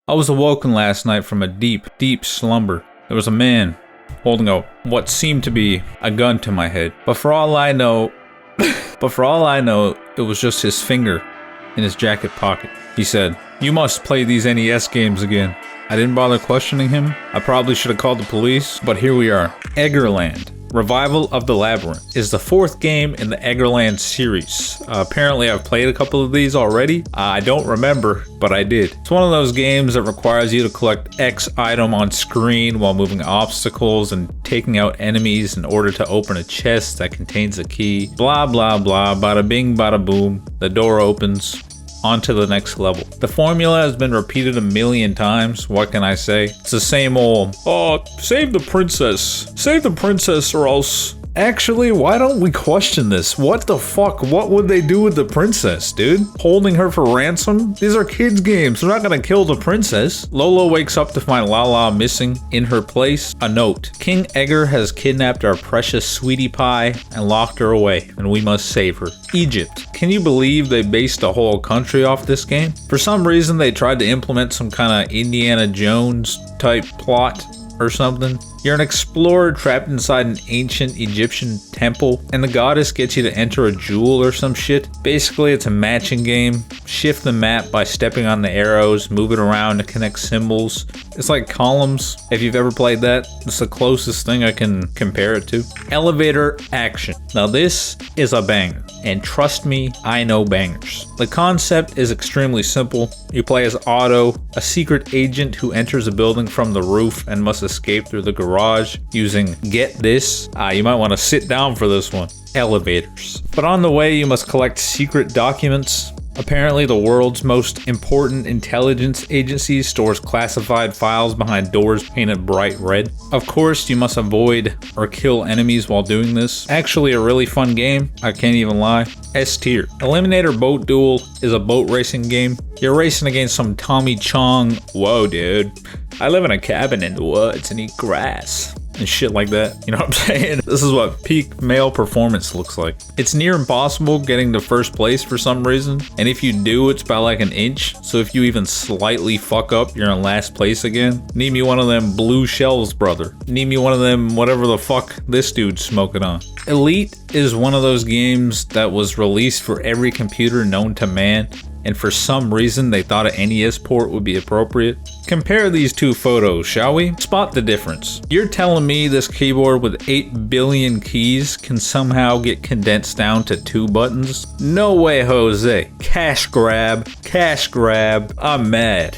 I was awoken last night from a deep, deep slumber. There was a man holding what seemed to be a gun to my head. But for all I know, it was just his finger in his jacket pocket. He said, "You must play these NES games again." I didn't bother questioning him. I probably should have called the police, but here we are. Edgarland, Revival of the Labyrinth, is the fourth game in the Edgarland series. Apparently I've played a couple of these already. I don't remember, but I did. It's one of those games that requires you to collect X item on screen while moving obstacles and taking out enemies in order to open a chest that contains a key. Blah blah blah, bada bing bada boom. The door opens. On to the next level. The formula has been repeated a million times. What can I say? It's the same old, save the princess. Save the princess or else... Actually, why don't we question this? What the fuck? What would they do with the princess, dude? Holding her for ransom? These are kids' games. They're not gonna kill the princess. Lolo wakes up to find Lala missing. In her place, a note. King Edgar has kidnapped our precious sweetie pie and locked her away, and we must save her. Egypt. Can you believe they based a whole country off this game? For some reason, they tried to implement some kind of Indiana Jones type plot or something. You're an explorer trapped inside an ancient Egyptian temple, and the goddess gets you to enter a jewel or some shit. Basically, it's a matching game. Shift the map by stepping on the arrows, move it around to connect symbols. It's like columns. If you've ever played that, it's the closest thing I can compare it to. Elevator action. Now this is a banger, and trust me, I know bangers. The concept is extremely simple. You play as Otto, a secret agent who enters a building from the roof and must escape through the garage using, get this, you might want to sit down for this one, elevators. But on the way, you must collect secret documents. Apparently, the world's most important intelligence agency stores classified files behind doors painted bright red. Of course, you must avoid or kill enemies while doing this. Actually, a really fun game, I can't even lie. S tier. Eliminator Boat Duel is a boat racing game. You're racing against some Tommy Chong. Whoa, dude. I live in a cabin in the woods and eat grass. And shit like that, you know what I'm saying? This is what peak male performance looks like. It's near impossible getting to first place for some reason, and if you do, it's by like an inch, so if you even slightly fuck up, you're in last place again. Need me one of them blue shells, brother. Need me one of them whatever the fuck this dude's smoking on. Elite is one of those games that was released for every computer known to man, and for some reason they thought an NES port would be appropriate. Compare these two photos, shall we? Spot the difference. You're telling me this keyboard with 8 billion keys can somehow get condensed down to 2 buttons? No way, Jose. Cash grab. Cash grab. I'm mad.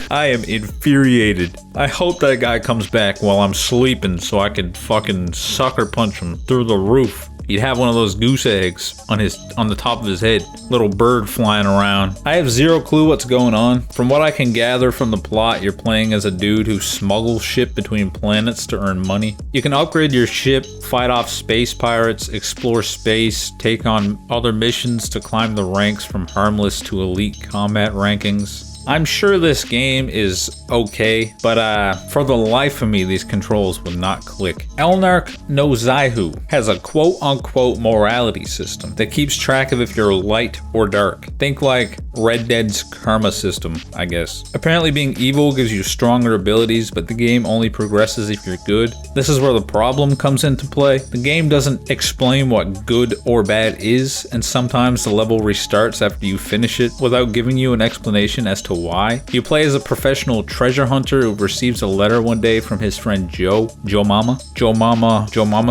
I am infuriated. I hope that guy comes back while I'm sleeping so I can fucking sucker punch him through the roof. He'd have one of those goose eggs on the top of his head. Little bird flying around. I have zero clue what's going on. From what I can gather from the plot, you're playing as a dude who smuggles shit between planets to earn money. You can upgrade your ship, fight off space pirates, explore space, take on other missions to climb the ranks from harmless to elite combat rankings. I'm sure this game is okay, but for the life of me, these controls would not click. Elnark no Zaihu has a quote-unquote morality system that keeps track of if you're light or dark. Think like Red Dead's karma system, I guess. Apparently being evil gives you stronger abilities, but the game only progresses if you're good. This is where the problem comes into play. The game doesn't explain what good or bad is, and sometimes the level restarts after you finish it without giving you an explanation as to why. You play as a professional treasure hunter who receives a letter one day from his friend Joe Mama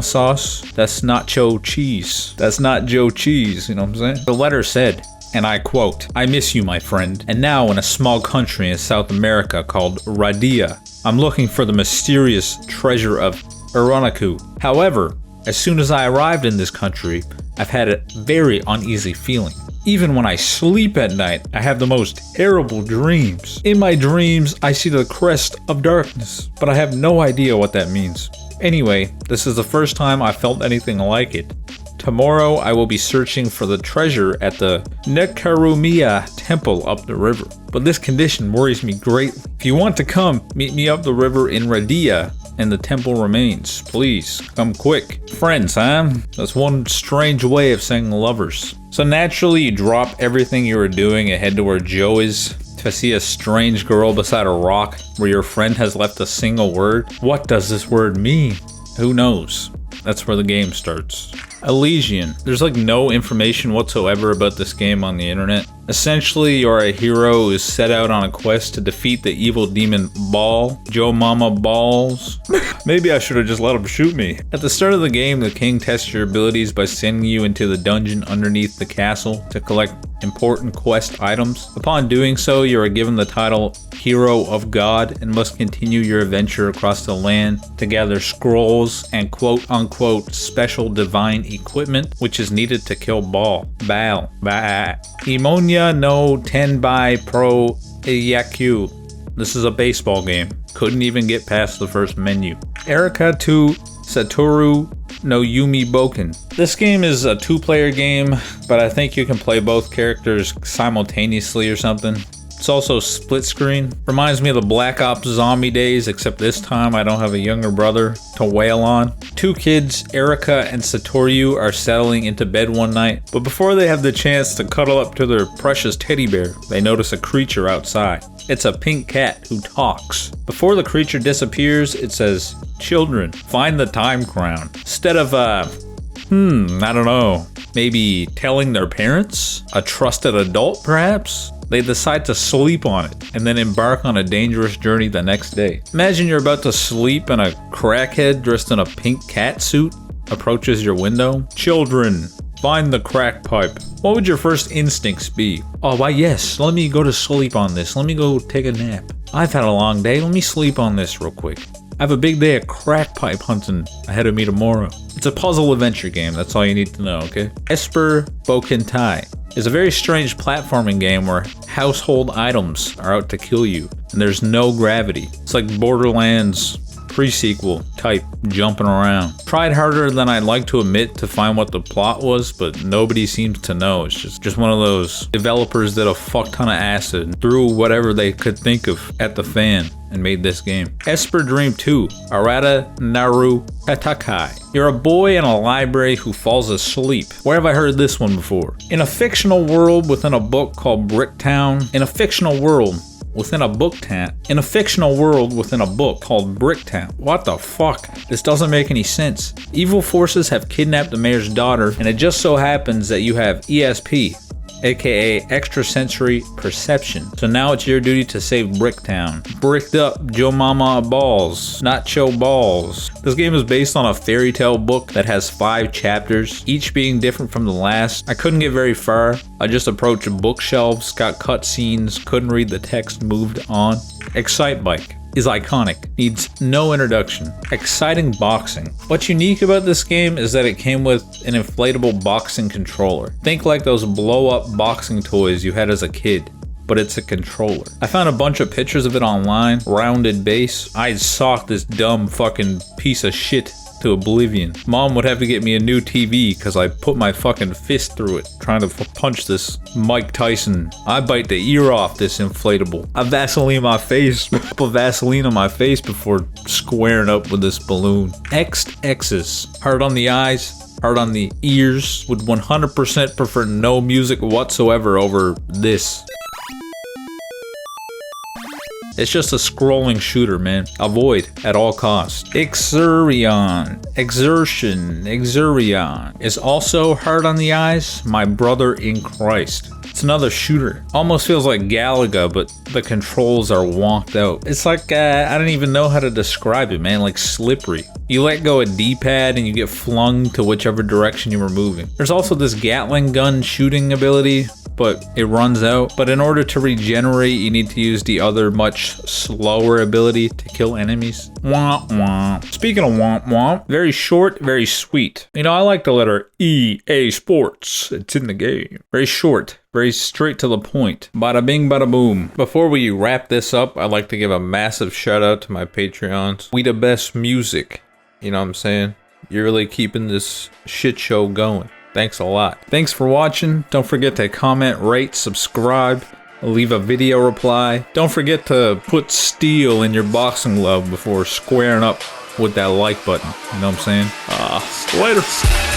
sauce. That's nacho cheese. That's not Joe cheese, you know what I'm saying? The letter said, and I quote, "I miss you, my friend, and now in a small country in South America called Radia, I'm looking for the mysterious treasure of Uranaku. However, as soon as I arrived in this country, I've had a very uneasy feeling. Even when I sleep at night, I have the most terrible dreams. In my dreams, I see the crest of darkness, but I have no idea what that means. Anyway, this is the first time I felt anything like it. Tomorrow, I will be searching for the treasure at the Nekarumiya temple up the river, but this condition worries me greatly. If you want to come, meet me up the river in Radia, and the temple remains. Please, come quick. Friends, huh? That's one strange way of saying lovers. So naturally, you drop everything you were doing and head to where Joe is to to see a strange girl beside a rock where your friend has left a single word. What does this word mean? Who knows? That's where the game starts. Allegian. There's like no information whatsoever about this game on the internet. Essentially, you're a hero who is set out on a quest to defeat the evil demon Ball. Joe Mama Balls. Maybe I should have just let him shoot me. At the start of the game, the king tests your abilities by sending you into the dungeon underneath the castle to collect important quest items. Upon doing so, you are given the title Hero of God and must continue your adventure across the land to gather scrolls and quote-unquote special divine equipment, which is needed to kill Baal. Imonia no Tenbai Pro Yaku. This is a baseball game. Couldn't even get past the first menu. Erika to Satoru no Yumi Boken. This game is a 2-player game, but I think you can play both characters simultaneously or something. It's also split screen. Reminds me of the Black Ops zombie days, except this time I don't have a younger brother to wail on. 2 kids, Erika and Satoru, are settling into bed one night, but before they have the chance to cuddle up to their precious teddy bear, they notice a creature outside. It's a pink cat who talks. Before the creature disappears, it says, "Children, find the time crown." Instead of, I don't know, maybe telling their parents? A trusted adult, perhaps? They decide to sleep on it and then embark on a dangerous journey the next day. Imagine you're about to sleep and a crackhead dressed in a pink cat suit approaches your window. "Children, find the crackpipe." What would your first instincts be? "Oh, why yes, let me go to sleep on this. Let me go take a nap. I've had a long day, let me sleep on this real quick. I have a big day of crackpipe hunting ahead of me tomorrow." It's a puzzle adventure game, that's all you need to know, okay? Esper Bokintai is a very strange platforming game where household items are out to kill you, and there's no gravity. It's like Borderlands pre-sequel type jumping around. Tried harder than I'd like to admit to find what the plot was, but nobody seems to know. It's just one of those developers did a fuck ton of acid and threw whatever they could think of at the fan and made this game. Esper Dream 2, Arata Naru Hatakai. You're a boy in a library who falls asleep. Where have I heard this one before? In a fictional world within a book called Bricktown. In a fictional world within a book called Bricktown. What the fuck? This doesn't make any sense. Evil forces have kidnapped the mayor's daughter, and it just so happens that you have ESP, aka extrasensory perception. So now it's your duty to save Bricktown. Bricked up Joe Mama Balls, Nacho Balls. This game is based on a fairy tale book that has 5 chapters, each being different from the last. I couldn't get very far. I just approached bookshelves, got cutscenes, couldn't read the text, moved on. Excitebike is iconic, needs no introduction. Exciting boxing. What's unique about this game is that it came with an inflatable boxing controller. Think like those blow-up boxing toys you had as a kid, but it's a controller. I found a bunch of pictures of it online, rounded base. I'd sock this dumb fucking piece of shit to oblivion. Mom would have to get me a new TV because I put my fucking fist through it trying to punch this Mike Tyson. I bite the ear off this inflatable. I Vaseline my face, put Vaseline on my face before squaring up with this balloon. X's. Hard on the eyes, hard on the ears. Would 100% prefer no music whatsoever over this. It's just a scrolling shooter, man. Avoid at all costs. Exurion is also hard on the eyes. My brother in Christ. It's another shooter. Almost feels like Galaga, but the controls are wonked out. It's like, I don't even know how to describe it, man. Like slippery. You let go of D-pad and you get flung to whichever direction you were moving. There's also this Gatling gun shooting ability, but it runs out. But in order to regenerate, you need to use the other much slower ability to kill enemies. Womp womp. Speaking of womp womp, very short, very sweet. You know, I like the letter EA Sports. It's in the game. Very short, very straight to the point. Bada bing, bada boom. Before we wrap this up, I'd like to give a massive shout out to my Patreons. We the best music. You know what I'm saying? You're really keeping this shit show going. Thanks a lot. Thanks for watching. Don't forget to comment, rate, subscribe, leave a video reply. Don't forget to put steel in your boxing glove before squaring up with that like button. You know what I'm saying? Later.